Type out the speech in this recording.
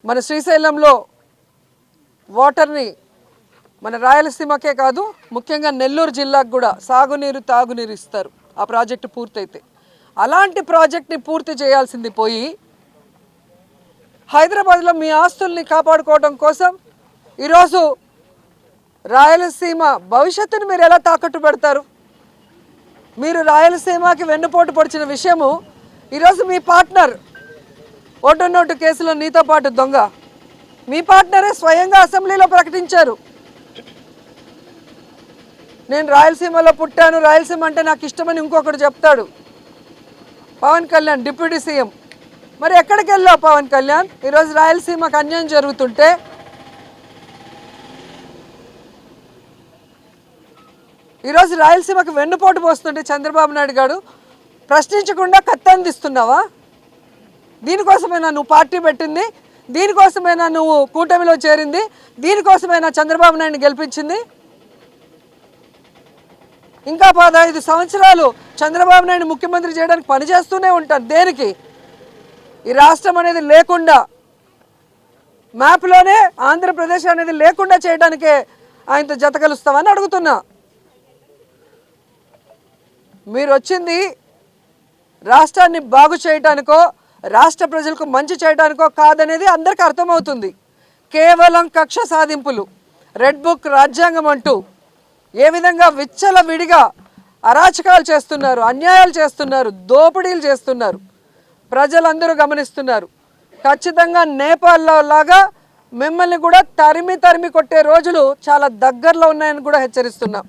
మన శ్రీశైలంలో వాటర్ని మన రాయలసీమకే కాదు ముఖ్యంగా నెల్లూరు జిల్లాకు కూడా సాగునీరు తాగునీరు ఇస్తారు ఆ ప్రాజెక్టు పూర్తయితే. అలాంటి ప్రాజెక్ట్ని పూర్తి చేయాల్సింది పోయి హైదరాబాద్లో మీ ఆస్తుల్ని కాపాడుకోవడం కోసం ఈరోజు రాయలసీమ భవిష్యత్తును మీరు ఎలా తాకట్టు పెడతారు? మీరు రాయలసీమకి వెన్నుపోటు పొడిచిన విషయము ఈరోజు మీ పార్ట్నర్ ఓటు నోటు కేసులో నీతో పాటు దొంగ మీ పార్ట్నరే స్వయంగా అసెంబ్లీలో ప్రకటించారు. నేను రాయలసీమలో పుట్టాను, రాయలసీమ అంటే నాకు ఇష్టమని ఇంకొకటి చెప్తాడు పవన్ కళ్యాణ్ డిప్యూటీ సీఎం. మరి ఎక్కడికి వెళ్ళావు పవన్ కళ్యాణ్? ఈరోజు రాయలసీమకు అన్యాయం జరుగుతుంటే ఈరోజు రాయలసీమకు వెన్నుపోటు పోస్తుంటే చంద్రబాబు నాయుడు గారు ప్రశ్నించకుండా కత్తందిస్తున్నావా? దీనికోసమైనా నువ్వు పార్టీ పెట్టింది? దీనికోసమైనా నువ్వు కూటమిలో చేరింది? దీనికోసమైనా చంద్రబాబు నాయుడిని గెలిపించింది? ఇంకా 15 సంవత్సరాలు చంద్రబాబు నాయుడు ముఖ్యమంత్రి చేయడానికి పనిచేస్తూనే ఉంటాను. దేనికి? ఈ రాష్ట్రం అనేది లేకుండా, మ్యాప్లోనే ఆంధ్రప్రదేశ్ అనేది లేకుండా చేయడానికే ఆయనతో జత కలుస్తామని అడుగుతున్నా. మీరు వచ్చింది రాష్ట్రాన్ని బాగు చేయడానికో రాష్ట్ర ప్రజలకు మంచి చేయడానికో కాదనేది అందరికీ అర్థమవుతుంది. కేవలం కక్ష సాధింపులు, రెడ్ బుక్ రాజ్యాంగం అంటూ ఏ విధంగా విచ్చలవిడిగా అరాచకాలు చేస్తున్నారు, అన్యాయాలు చేస్తున్నారు, దోపిడీలు చేస్తున్నారు ప్రజలందరూ గమనిస్తున్నారు. ఖచ్చితంగా నేపాల్లో లాగా మిమ్మల్ని కూడా తరిమి కొట్టే రోజులు చాలా దగ్గరలో ఉన్నాయని కూడా హెచ్చరిస్తున్నాం.